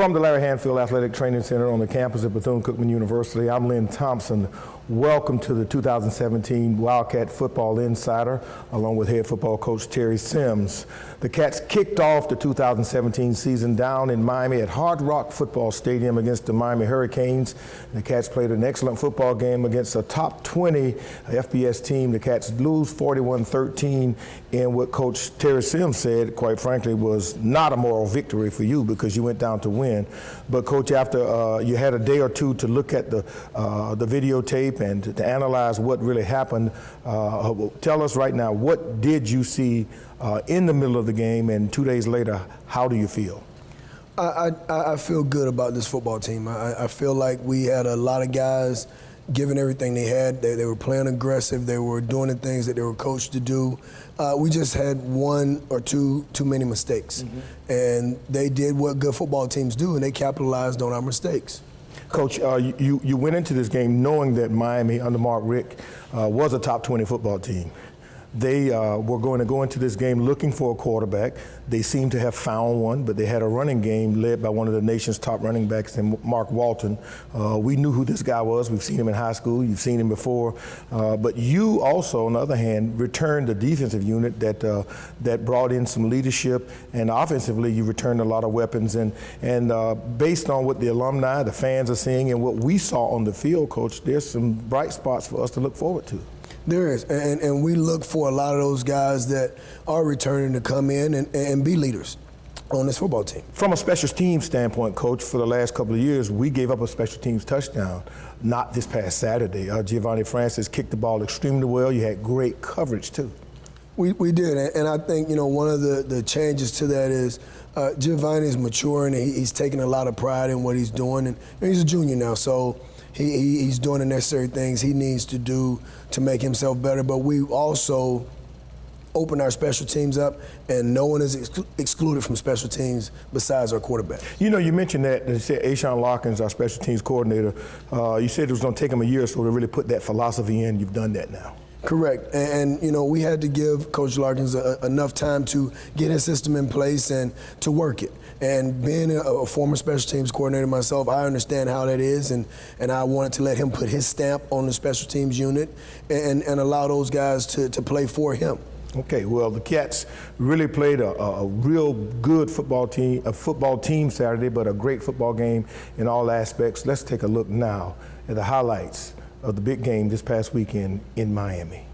From the Larry Hanfield Athletic Training Center on the campus of Bethune-Cookman University, I'm Lynn Thompson. Welcome to the 2017 Wildcat Football Insider, along with head football coach Terry Sims. The Cats kicked off the 2017 season down in Miami at Hard Rock Football Stadium against the Miami Hurricanes. The Cats played an excellent football game against a top 20 FBS team. The Cats lose 41-13 in what Coach Terry Sims said, quite frankly, was not a moral victory for you because you went down to win. But Coach, after you had a day or two to look at the videotape and to analyze what really happened, tell us right now, what did you see in the middle of the game, and 2 days later, how do you feel? I feel good about this football team. I feel like we had a lot of guys giving everything they had. They were playing aggressive. They were doing the things that they were coached to do. We just had one or two too many mistakes. And they did what good football teams do, and they capitalized on our mistakes. Coach, you went into this game knowing that Miami, under Mark Richt, was a top 20 football team. They were going to go into this game looking for a quarterback. They seemed to have found one, but they had a running game led by one of the nation's top running backs, Mark Walton. We knew who this guy was. We've seen him in high school. You've seen him before. But you also, on the other hand, returned the defensive unit that brought in some leadership, and offensively you returned a lot of weapons. And based on what the alumni, the fans are seeing, and what we saw on the field, Coach, there's some bright spots for us to look forward to. There is, and we look for a lot of those guys that are returning to come in and be leaders on this football team. From a special teams standpoint, Coach, for the last couple of years, we gave up a special teams touchdown, not this past Saturday. Giovanni Francis kicked the ball extremely well. You had great coverage, too. We did, and I think, you know, one of the changes to that is Giovanni's maturing, and he's taking a lot of pride in what he's doing, and he's a junior now, so he's doing the necessary things he needs to do to make himself better. But we also open our special teams up, and no one is excluded from special teams besides our quarterback. You know, you mentioned that, you said Ashawn Larkins, our special teams coordinator, you said it was going to take him a year or so to really put that philosophy in. You've done that now. Correct, and you know, we had to give Coach Larkins enough time to get his system in place and to work it. And being a former special teams coordinator myself, I understand how that is, and I wanted to let him put his stamp on the special teams unit and allow those guys to play for him. Okay, well, the Cats really played a real good football team Saturday, but a great football game in all aspects. Let's take a look now at the highlights of the big game this past weekend in Miami.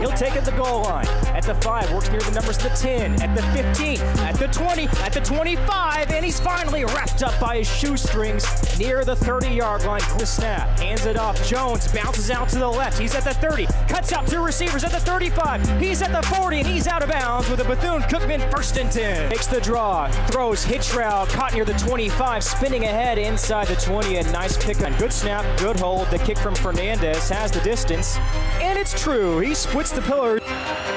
He'll take it to the goal line. At the 5, works near the numbers, the 10, at the 15, at the 20, at the 25, and he's finally wrapped up by his shoestrings near the 30-yard line. The snap, hands it off. Jones bounces out to the left. He's at the 30, cuts out 2 receivers at the 35. He's at the 40, and he's out of bounds with a Bethune-Cookman 1st and 10. Takes the draw, throws hitch route, caught near the 25, spinning ahead inside the 20. A nice pick on. Good snap, good hold. The kick from Fernandez has the distance, and it's true. He splits the pillar.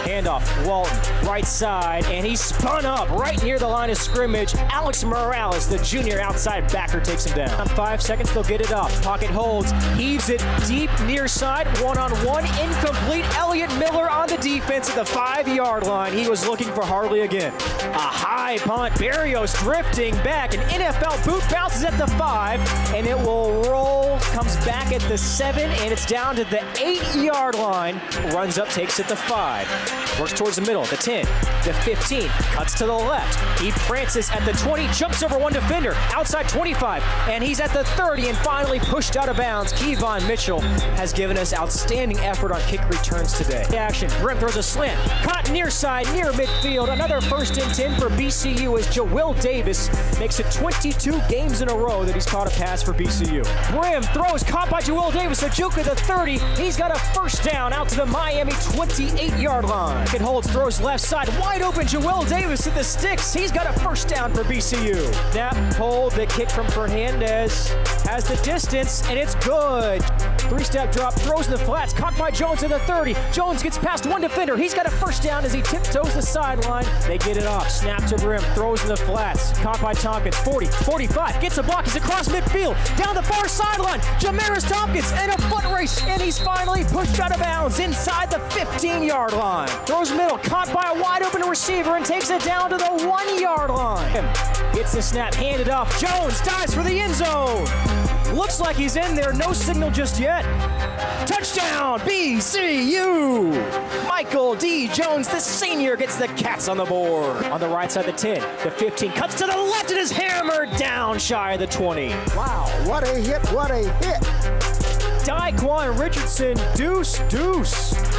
Handoff, Walton, right side, and he spun up right near the line of scrimmage. Alex Morales, the junior outside backer, takes him down. On 5 seconds, they'll get it up. Pocket holds, heaves it deep near side, one-on-one, incomplete. Elliott Miller on the defense at the 5-yard line. He was looking for Harley again. A high punt, Barrios drifting back. An NFL boot bounces at the 5, and it will roll, comes back at the 7, and it's down to the 8-yard line. Runs up, takes it to 5. Works towards the middle, the 10, the 15, cuts to the left. He prances at the 20, jumps over one defender, outside 25, and he's at the 30 and finally pushed out of bounds. Kevon Mitchell has given us outstanding effort on kick returns today. Action, Brim throws a slant, caught near side, near midfield. Another 1st and 10 for BCU as Joel Davis makes it 22 games in a row that he's caught a pass for BCU. Brim throws, caught by Joel Davis, Ajuka the 30. He's got a 1st down out to the Miami 28-yard line. It holds, throws left side, wide open. Joel Davis to the sticks. He's got a 1st down for BCU. Snap, hold, the kick from Fernandez has the distance, and it's good. Three-step drop, throws in the flats, caught by Jones at the 30. Jones gets past one defender. He's got a first down as he tiptoes the sideline. They get it off. Snap to rim, throws in the flats. Caught by Tompkins. 40, 45, gets a block. He's across midfield, down the far sideline. Jamaris Tompkins in a foot race, and he's finally pushed out of bounds inside the 15-yard line. Throws middle, caught by a wide-open receiver, and takes it down to the 1-yard line. Gets the snap, handed off. Jones dives for the end zone. Looks like he's in there. No signal just yet. Touchdown, BCU! Michael D. Jones, the senior, gets the Cats on the board. On the right side, the 10, the 15, cuts to the left and is hammered down shy of the 20. Wow, what a hit, what a hit. Daquan Richardson, deuce.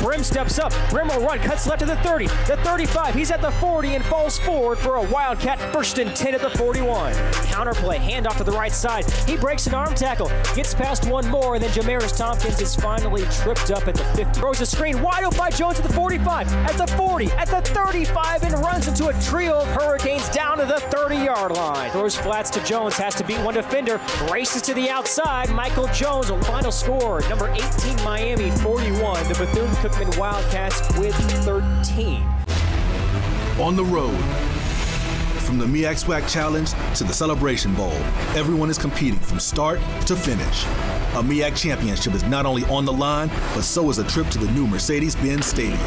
Brim steps up. Brim will run, cuts left to the 30, the 35. He's at the 40 and falls forward for a Wildcat 1st and 10 at the 41. Counterplay, handoff to the right side. He breaks an arm tackle, gets past one more, and then Jamaris Tompkins is finally tripped up at the 50. Throws a screen wide open by Jones at the 45, at the 40, at the 35, and runs into a trio of Hurricanes down to the 30-yard line. Throws flats to Jones, has to beat one defender, races to the outside. Michael Jones, a final score. Number 18, Miami, 41. The Bethune-Cookman Wildcats with 13. On the road, from the MEAC SWAC Challenge to the Celebration Bowl, everyone is competing from start to finish. A MEAC championship is not only on the line, but so is a trip to the new Mercedes-Benz Stadium.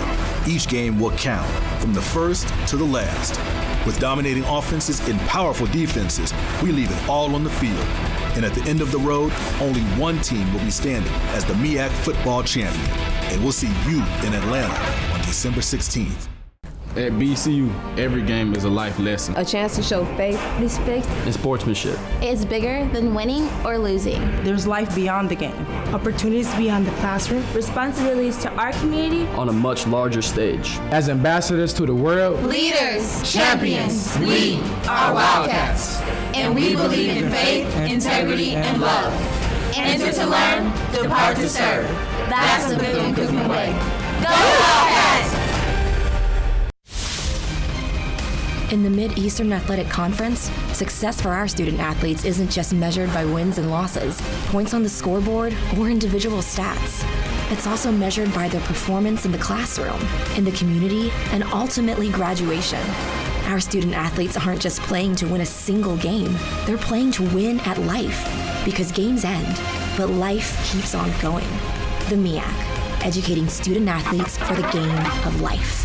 Each game will count, from the first to the last. With dominating offenses and powerful defenses, we leave it all on the field. And at the end of the road, only one team will be standing as the MEAC football champion. And we'll see you in Atlanta on December 16th. At BCU, every game is a life lesson. A chance to show faith, respect, and sportsmanship. It's bigger than winning or losing. There's life beyond the game. Opportunities beyond the classroom. Responsibilities to our community. On a much larger stage. As ambassadors to the world. Leaders, champions, we are Wildcats. And we believe in faith, integrity, and love. Enter to learn, depart to serve. That's the Bethune-Cookman way. Go Wildcats! In the Mid-Eastern Athletic Conference, success for our student athletes isn't just measured by wins and losses, points on the scoreboard, or individual stats. It's also measured by their performance in the classroom, in the community, and ultimately graduation. Our student athletes aren't just playing to win a single game, they're playing to win at life. Because games end, but life keeps on going. The MEAC, educating student athletes for the game of life.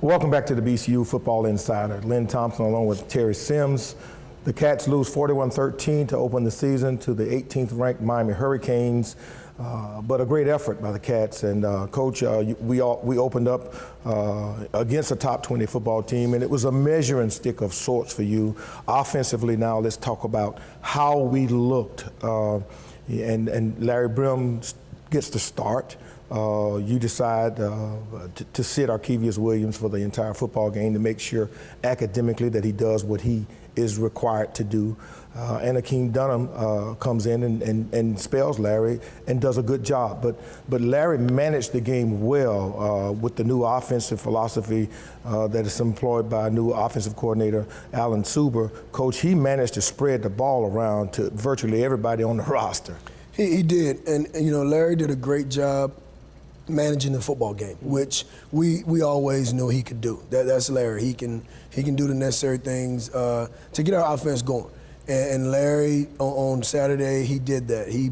Welcome back to the BCU Football Insider. Lynn Thompson along with Terry Sims. The Cats lose 41-13 to open the season to the 18th ranked Miami Hurricanes. But a great effort by the Cats. And Coach, we opened up against a top 20 football team, and it was a measuring stick of sorts for you. Offensively now, let's talk about how we looked. And Larry Brim gets the start. You decide to sit Arkevius Williams for the entire football game to make sure academically that he does what he is required to do. And Akeem Dunham comes in and spells Larry and does a good job. But Larry managed the game well with the new offensive philosophy that is employed by new offensive coordinator Alan Suber. Coach, he managed to spread the ball around to virtually everybody on the roster. He did, and you know, Larry did a great job managing the football game, which we always knew he could do. That's Larry. He can do the necessary things to get our offense going. And Larry on Saturday, he did that. He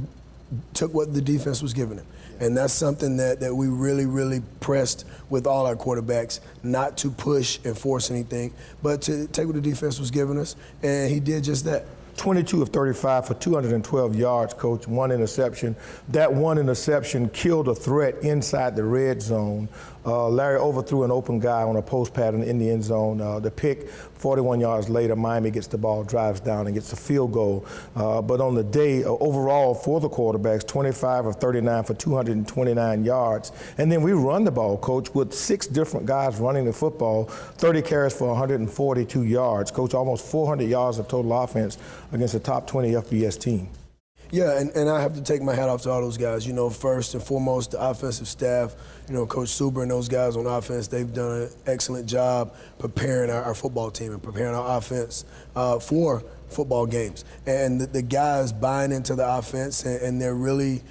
took what the defense was giving him. And that's something that we really pressed with all our quarterbacks, not to push and force anything, but to take what the defense was giving us, and he did just that. 22 of 35 for 212 yards, Coach, one interception. That one interception killed a threat inside the red zone. Larry overthrew an open guy on a post pattern in the end zone. The pick, 41 yards later, Miami gets the ball, drives down, and gets a field goal. But on the day, overall for the quarterbacks, 25 of 39 for 229 yards. And then we run the ball, Coach, with 6 different guys running the football, 30 carries for 142 yards. Coach, almost 400 yards of total offense against a top 20 FBS team. Yeah, and I have to take my hat off to all those guys. You know, first and foremost, the offensive staff, you know, Coach Suber and those guys on offense, they've done an excellent job preparing our football team and preparing our offense for football games. And the guys buying into the offense, and they're really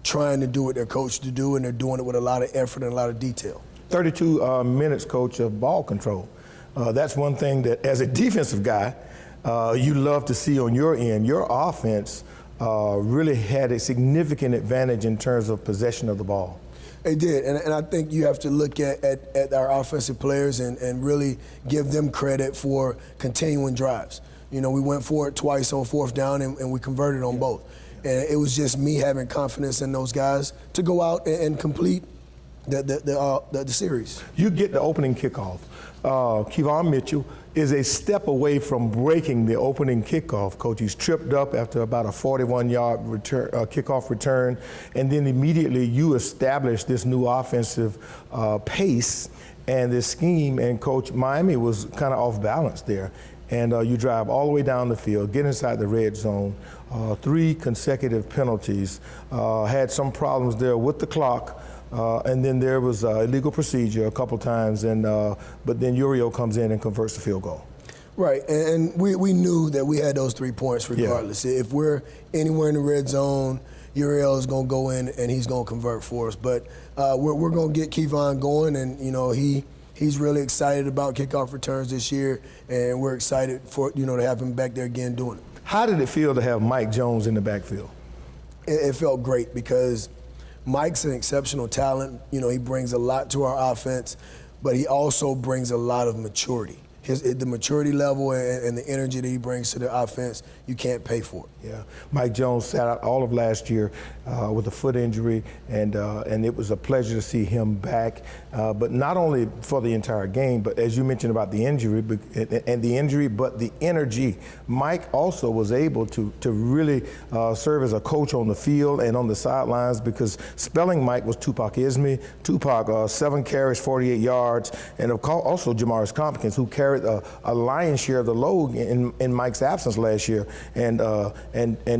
trying to do what they're coached to do, and they're doing it with a lot of effort and a lot of detail. 32 minutes, Coach, of ball control. That's one thing that, as a defensive guy, you love to see on your end. Your offense really had a significant advantage in terms of possession of the ball. They did, and I think you have to look at our offensive players and really give them credit for continuing drives. You know, we went for it twice on fourth down, and we converted on both. And it was just me having confidence in those guys to go out and complete the series. You get the opening kickoff. Kevon Mitchell is a step away from breaking the opening kickoff, Coach. He's tripped up after about a 41-yard kickoff return, and then immediately you establish this new offensive pace and this scheme, and Coach, Miami was kind of off balance there. And you drive all the way down the field, get inside the red zone, 3 consecutive penalties, had some problems there with the clock, and then there was illegal procedure a couple times, but then Uriel comes in and converts the field goal. Right, and we knew that we had those 3 points regardless. Yeah. If we're anywhere in the red zone, Uriel is going to go in and he's going to convert for us. But we're going to get Kevon going, and you know he's really excited about kickoff returns this year, and we're excited for to have him back there again doing it. How did it feel to have Mike Jones in the backfield? It felt great because Mike's an exceptional talent. You know, he brings a lot to our offense, but he also brings a lot of maturity. The maturity level and the energy that he brings to the offense, you can't pay for it. Yeah, Mike Jones sat out all of last year with a foot injury, and it was a pleasure to see him back. But not only for the entire game, but as you mentioned about the injury, but the energy. Mike also was able to really serve as a coach on the field and on the sidelines, because spelling Mike was Tupac Isme. Tupac, 7 carries, 48 yards, and also Jamaris Compkins, who carried a lion's share of the load in Mike's absence last year, and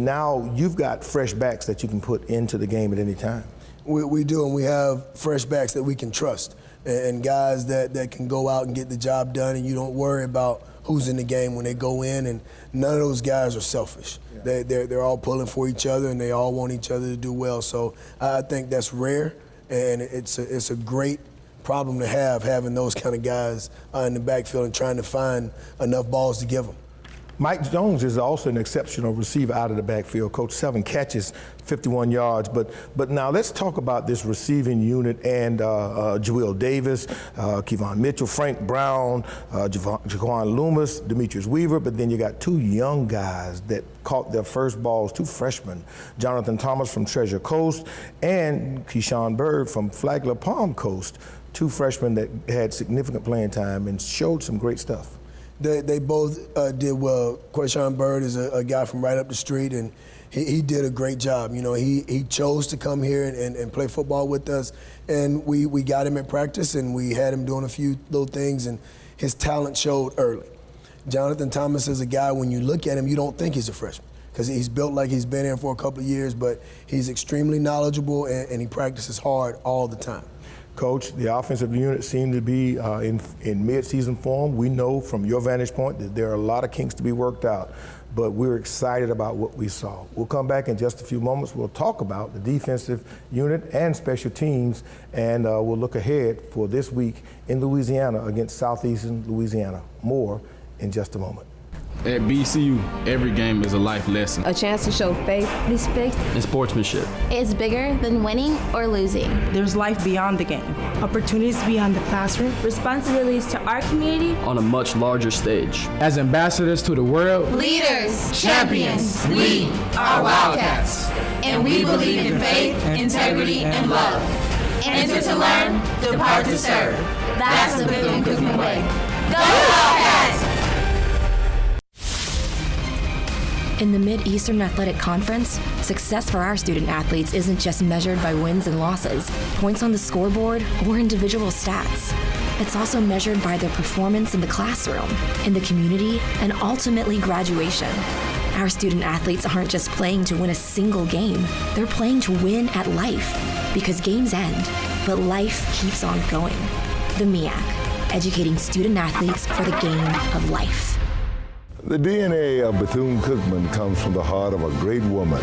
now you've got fresh backs that you can put into the game at any time. We do, and we have fresh backs that we can trust, and guys that can go out and get the job done, and you don't worry about who's in the game when they go in, and none of those guys are selfish. Yeah. They're all pulling for each other, and they all want each other to do well. So I think that's rare, and it's a great problem to having those kind of guys in the backfield and trying to find enough balls to give them. Mike Jones is also an exceptional receiver out of the backfield. Coach, 7 catches, 51 yards. But now let's talk about this receiving unit and Joel Davis, Kevon Mitchell, Frank Brown, Jaquan Loomis, Demetrius Weaver. But then you got 2 young guys that caught their first balls, 2 freshmen, Jonathan Thomas from Treasure Coast and Keyshawn Bird from Flagler Palm Coast. 2 freshmen that had significant playing time and showed some great stuff. They both did well. Quayshawn Bird is a guy from right up the street, and he did a great job. You know, he chose to come here and play football with us, and we got him at practice, and we had him doing a few little things, and his talent showed early. Jonathan Thomas is a guy, when you look at him, you don't think he's a freshman, because he's built like he's been here for a couple of years, but he's extremely knowledgeable, and he practices hard all the time. Coach, the offensive unit seemed to be in mid-season form. We know from your vantage point that there are a lot of kinks to be worked out, but we're excited about what we saw. We'll come back in just a few moments. We'll talk about the defensive unit and special teams, and we'll look ahead for this week in Louisiana against Southeastern Louisiana. More in just a moment. At BCU, every game is a life lesson. A chance to show faith, respect, and sportsmanship. It's bigger than winning or losing. There's life beyond the game, opportunities beyond the classroom, responsibilities to our community on a much larger stage. As ambassadors to the world, leaders, champions, we are Wildcats. And we believe in faith, integrity, and love. Enter to learn, depart to serve. That's the Bethune-Cookman way. Go Wildcats! In the Mid-Eastern Athletic Conference, success for our student athletes isn't just measured by wins and losses, points on the scoreboard, or individual stats. It's also measured by their performance in the classroom, in the community, and ultimately graduation. Our student athletes aren't just playing to win a single game, they're playing to win at life. Because games end, but life keeps on going. The MEAC, educating student athletes for the game of life. The DNA of Bethune-Cookman comes from the heart of a great woman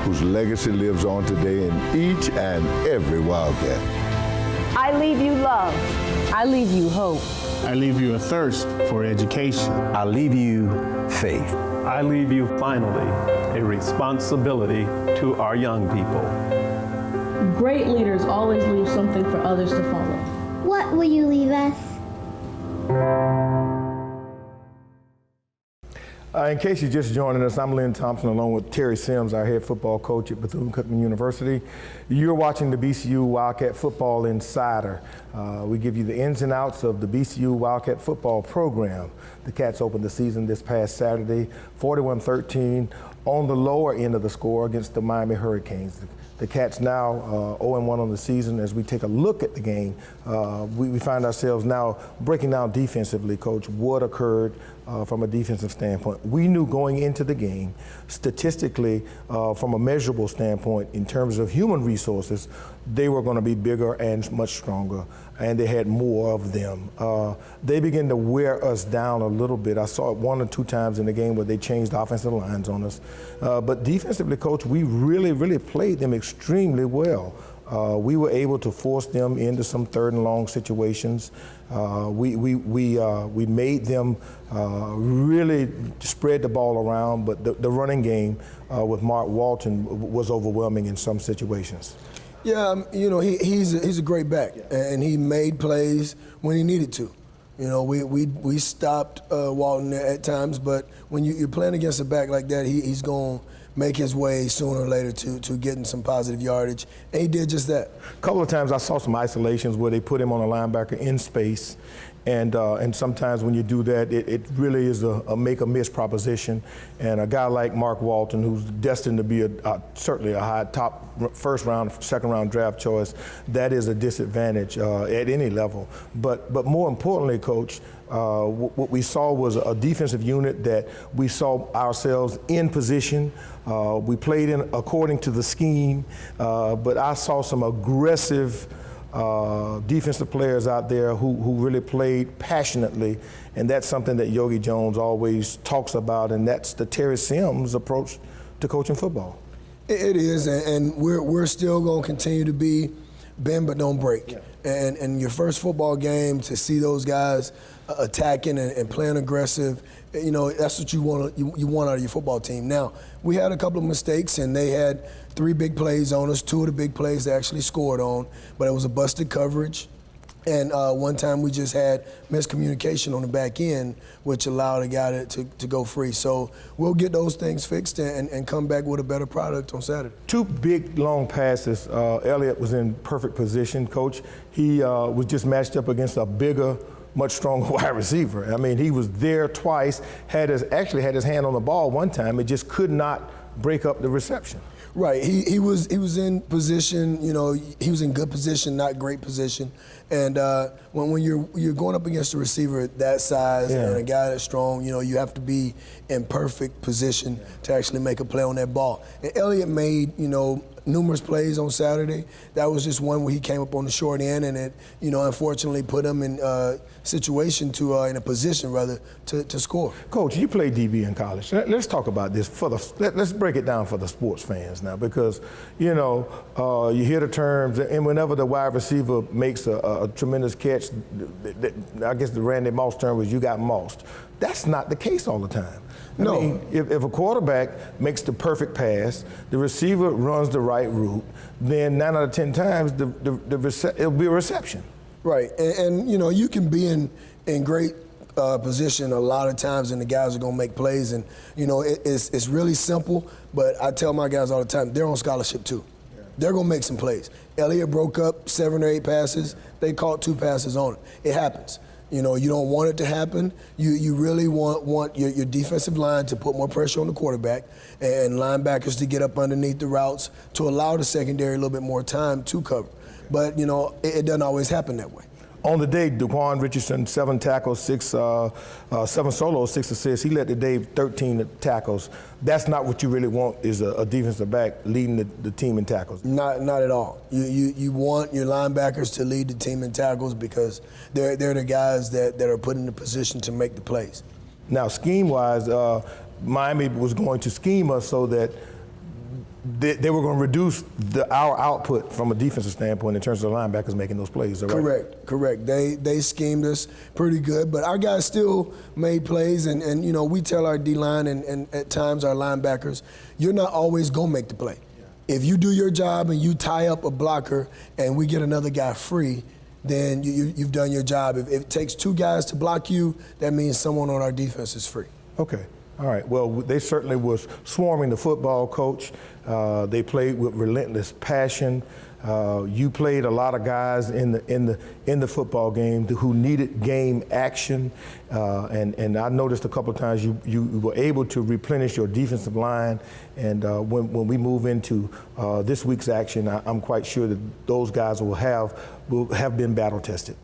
whose legacy lives on today in each and every Wildcat. I leave you love. I leave you hope. I leave you a thirst for education. I leave you faith. I leave you, finally, a responsibility to our young people. Great leaders always leave something for others to follow. What will you leave us? In case you're just joining us, I'm Lynn Thompson along with Terry Sims, our head football coach at Bethune-Cookman University. You're watching the BCU Wildcat Football Insider. We give you the ins and outs of the BCU Wildcat football program. The Cats opened the season this past Saturday, 41-13 on the lower end of the score against the Miami Hurricanes. The Cats now 0-1 on the season. As we take a look at the game, we find ourselves now breaking down defensively, Coach, what occurred from a defensive standpoint. We knew going into the game, statistically, from a measurable standpoint, in terms of human resources, they were going to be bigger and much stronger, and they had more of them. They began to wear us down a little bit. I saw it 1 or 2 times in the game where they changed offensive lines on us. But defensively, Coach, we really played them extremely well. We were able to force them into some 3rd and long situations. We made them really spread the ball around, but the running game with Mark Walton was overwhelming in some situations. Yeah, he's a great back, and he made plays when he needed to. We stopped Walton at times, but when you're playing against a back like that, he's going to make his way sooner or later to getting some positive yardage, and he did just that. A couple of times I saw some isolations where they put him on a linebacker in space, and sometimes when you do that, it really is a make-or-miss proposition. And a guy like Mark Walton, who's destined to be certainly a high top first round, second round draft choice, that is a disadvantage at any level. But more importantly, Coach, what we saw was a defensive unit that we saw ourselves in position. We played in according to the scheme, but I saw some aggressive defensive players out there who really played passionately, and that's something that Yogi Jones always talks about, and that's the Terry Sims approach to coaching football. It is, and we're still going to continue to be bend but don't break. Yeah. And your first football game, to see those guys attacking and playing aggressive, that's what you want out of your football team. Now, we had a couple of mistakes, and they had 3 big plays on us. 2 of the big plays they actually scored on, but it was a busted coverage. And one time we just had miscommunication on the back end, which allowed a guy to go free. So we'll get those things fixed and come back with a better product on Saturday. 2 big, long passes. Elliott was in perfect position, Coach. He was just matched up against a bigger, much stronger wide receiver. I mean, he was there twice, actually had his hand on the ball one time. It just could not break up the reception. Right. He was in position. He was in good position, not great position. And when you're going up against a receiver that size and a guy that's strong, you have to be in perfect position to actually make a play on that ball. And Elliott made numerous plays on Saturday. That was just one where he came up on the short end, and it unfortunately put him in a position to score. Coach, you played DB in college. Let's talk about this let's break it down for the sports fans now, because you hear the terms, and whenever the wide receiver makes a tremendous catch, I guess the Randy Moss term was you got mossed. That's not the case all the time. No. I mean, if a quarterback makes the perfect pass, the receiver runs the right route, then 9 out of 10 times it'll be a reception. Right, and you can be in great position a lot of times, and the guys are going to make plays, and it's really simple. But I tell my guys all the time, they're on scholarship too. Yeah. They're going to make some plays. Elliott broke up 7 or 8 passes. They caught 2 passes on it. It happens. You don't want it to happen. You really want your defensive line to put more pressure on the quarterback and linebackers to get up underneath the routes to allow the secondary a little bit more time to cover. But, it doesn't always happen that way. On the day, DeQuan Richardson, 7 tackles, 7 solos, 6 assists. He led the day 13 tackles. That's not what you really want, is a defensive back leading the team in tackles. Not at all. You want your linebackers to lead the team in tackles because they're the guys that are put in the position to make the plays. Now, scheme-wise, Miami was going to scheme us so that they were going to reduce our output from a defensive standpoint in terms of the linebackers making those plays. Is that right? Correct. They schemed us pretty good, but our guys still made plays, and you know, we tell our D-line and at times our linebackers, you're not always going to make the play. If you do your job and you tie up a blocker and we get another guy free, then you've done your job. If it takes two guys to block you, that means someone on our defense is free. Okay. All right. Well, they certainly was swarming the football, Coach. They played with relentless passion. You played a lot of guys in the football game who needed game action, and I noticed a couple of times you were able to replenish your defensive line. And when we move into this week's action, I'm quite sure that those guys will have been battle tested.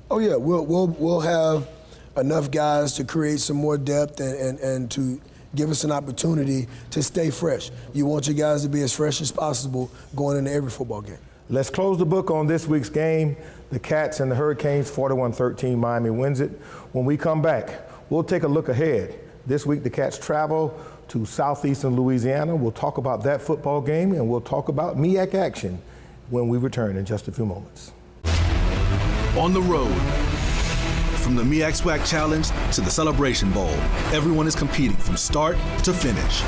Oh yeah, we'll have enough guys to create some more depth and to give us an opportunity to stay fresh. You want your guys to be as fresh as possible going into every football game. Let's close the book on this week's game. The Cats and the Hurricanes, 41-13, Miami wins it. When we come back, we'll take a look ahead. This week, the Cats travel to southeastern Louisiana. We'll talk about that football game, and we'll talk about MEAC action when we return in just a few moments. On the road, from the MEAC SWAC Challenge to the Celebration Bowl, everyone is competing from start to finish.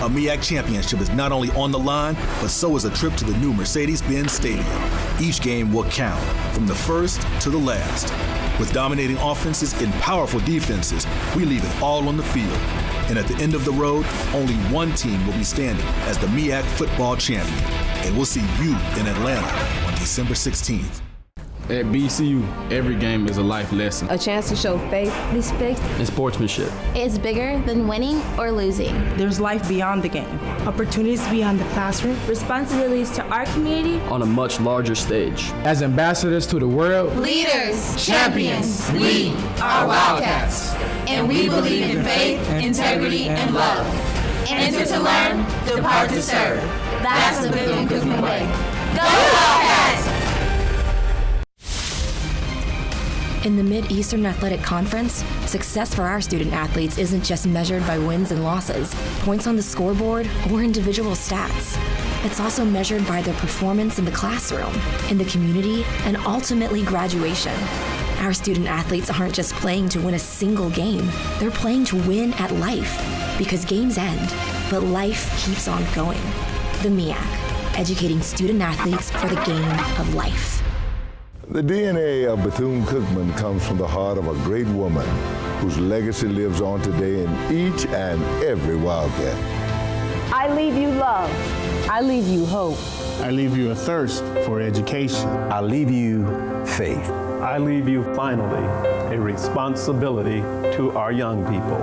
A MEAC championship is not only on the line, but so is a trip to the new Mercedes-Benz Stadium. Each game will count, from the first to the last. With dominating offenses and powerful defenses, we leave it all on the field. And at the end of the road, only one team will be standing as the MEAC football champion. And we'll see you in Atlanta on December 16th. At BCU, every game is a life lesson. A chance to show faith, respect, and sportsmanship. It's bigger than winning or losing. There's life beyond the game, opportunities beyond the classroom, responsibilities to our community on a much larger stage. As ambassadors to the world, leaders, champions, we are Wildcats. And we believe in faith, integrity, and love. Enter to learn, depart to serve. That's the Bethune-Cookman way. Go Wildcats! In the Mid-Eastern Athletic Conference, success for our student athletes isn't just measured by wins and losses, points on the scoreboard, or individual stats. It's also measured by their performance in the classroom, in the community, and ultimately graduation. Our student athletes aren't just playing to win a single game, they're playing to win at life. Because games end, but life keeps on going. The MEAC, educating student athletes for the game of life. The DNA of Bethune-Cookman comes from the heart of a great woman whose legacy lives on today in each and every Wildcat. I leave you love. I leave you hope. I leave you a thirst for education. I leave you faith. I leave you, finally, a responsibility to our young people.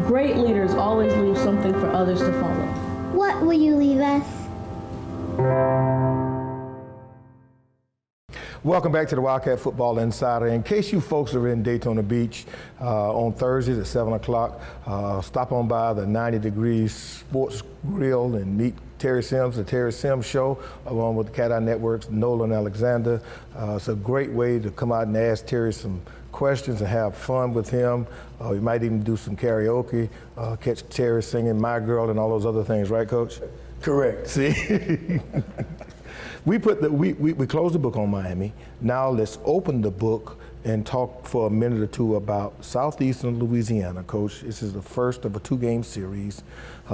Great leaders always leave something for others to follow. What will you leave us? Welcome back to the Wildcat Football Insider. In case you folks are in Daytona Beach on Thursdays at 7 o'clock, stop on by the 90 Degrees Sports Grill and meet Terry Sims, the Terry Sims Show, along with the Cat Eye Network's Nolan Alexander. It's a great way to come out and ask Terry some questions and have fun with him. You might even do some karaoke, catch Terry singing My Girl and all those other things, right, Coach? Correct. See? We closed the book on Miami. Now let's open the book and talk for a minute or two about southeastern Louisiana, Coach. This is the first of a two-game series.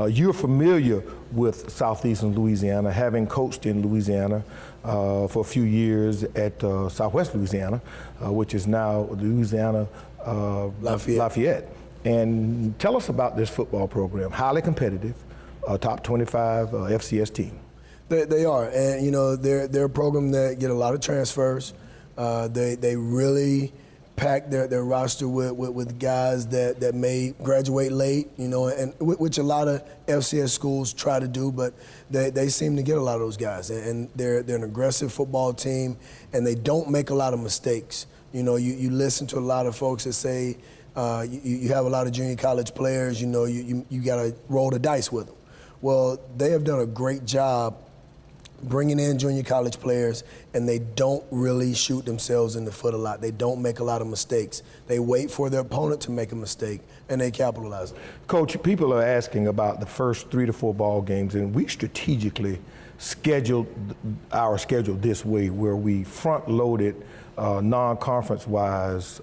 You're familiar with southeastern Louisiana, having coached in Louisiana for a few years at Southwest Louisiana, which is now Louisiana Lafayette. And tell us about this football program. Highly competitive, top 25 FCS team. They are, and you know they're a program that get a lot of transfers. They really pack their roster with guys that may graduate late, you know, and which a lot of FCS schools try to do, but they seem to get a lot of those guys, and they're an aggressive football team, and they don't make a lot of mistakes. You know, you listen to a lot of folks that say you have a lot of junior college players, you know, you got to roll the dice with them. Well, they have done a great job bringing in junior college players, and they don't really shoot themselves in the foot a lot. They don't make a lot of mistakes. They wait for their opponent to make a mistake, and they capitalize on it. Coach, people are asking about the first 3 to 4 ball games, and we strategically scheduled our schedule this way, where we front-loaded non-conference-wise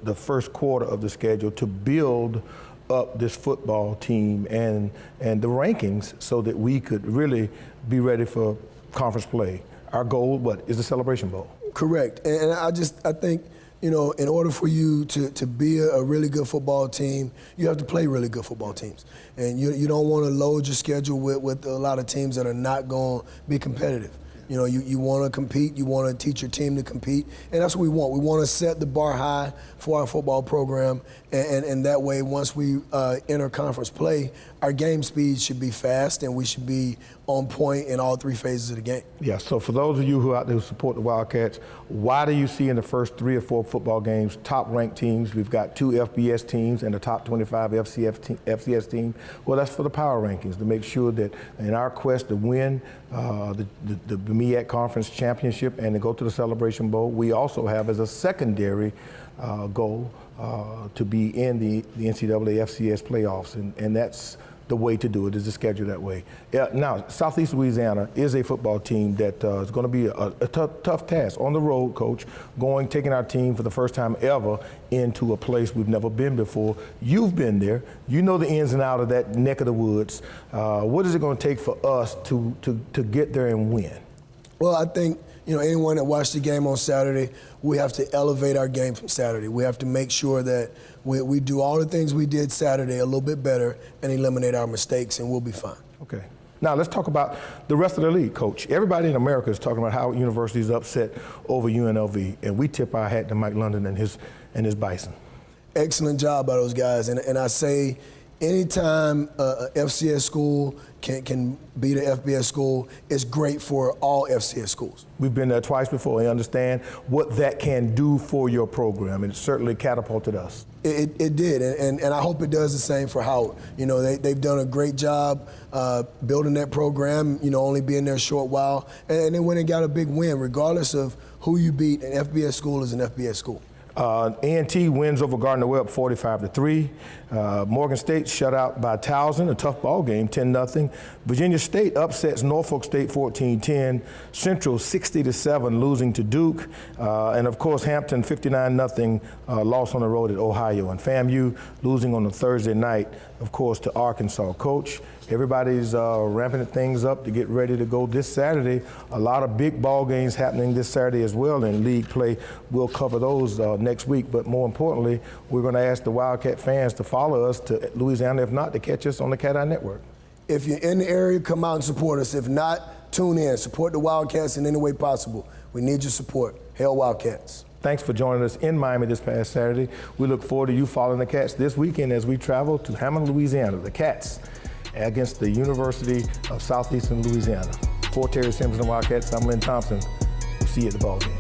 the first quarter of the schedule to build up this football team and the rankings so that we could really be ready for conference play. Our goal, is the Celebration Bowl. Correct. And I think, in order for you to be a really good football team, you have to play really good football teams. And you don't want to load your schedule with a lot of teams that are not going to be competitive. You want to compete, you want to teach your team to compete, and that's what we want. We want to set the bar high for our football program, and that way, once we enter conference play, our game speed should be fast, and we should be on point in all 3 phases of the game. Yeah, so for those of you who out there who support the Wildcats, why do you see in the first 3 or 4 football games top-ranked teams? We've got 2 FBS teams and a top 25 FCS team. Well, that's for the power rankings, to make sure that in our quest to win the MEAC Conference Championship and to go to the Celebration Bowl, we also have as a secondary goal to be in the NCAA FCS playoffs, and that's the way to do it, is to schedule that way. Now, Southeast Louisiana is a football team that is going to be a tough task on the road, Coach, taking our team for the first time ever into a place we've never been before. You've been there. You know the ins and outs of that neck of the woods. What is it going to take for us to get there and win? Well, I think, anyone that watched the game on Saturday, we have to elevate our game from Saturday. We have to make sure that we do all the things we did Saturday a little bit better and eliminate our mistakes, and we'll be fine. Okay. Now let's talk about the rest of the league, Coach. Everybody in America is talking about how universities upset over UNLV, and we tip our hat to Mike London and his Bison. Excellent job by those guys, and I say, anytime a FCS school can beat an FBS school, it's great for all FCS schools. We've been there twice before. I understand what that can do for your program, and it certainly catapulted us. It did, and I hope it does the same for Howard. They've done a great job building that program, only being there a short while, and they went and got a big win. Regardless of who you beat, an FBS school is an FBS school. A&T wins over Gardner-Webb 45-3. Morgan State shut out by Towson, a tough ball game, 10-0. Virginia State upsets Norfolk State 14-10. Central 60-7, losing to Duke. And of course, Hampton 59-0 loss on the road at Ohio. And FAMU losing on a Thursday night, of course, to Arkansas. Coach, everybody's ramping things up to get ready to go this Saturday. A lot of big ball games happening this Saturday as well in league play. We'll cover those next week, but more importantly, we're going to ask the Wildcat fans to follow us to Louisiana, if not, to catch us on the Cat Eye Network. If you're in the area, come out and support us. If not, tune in. Support the Wildcats in any way possible. We need your support. Hail Wildcats. Thanks for joining us in Miami this past Saturday. We look forward to you following the Cats this weekend as we travel to Hammond, Louisiana. The Cats against the University of Southeastern Louisiana. For Terry Sims and the Wildcats, I'm Lynn Thompson. We'll see you at the ball game.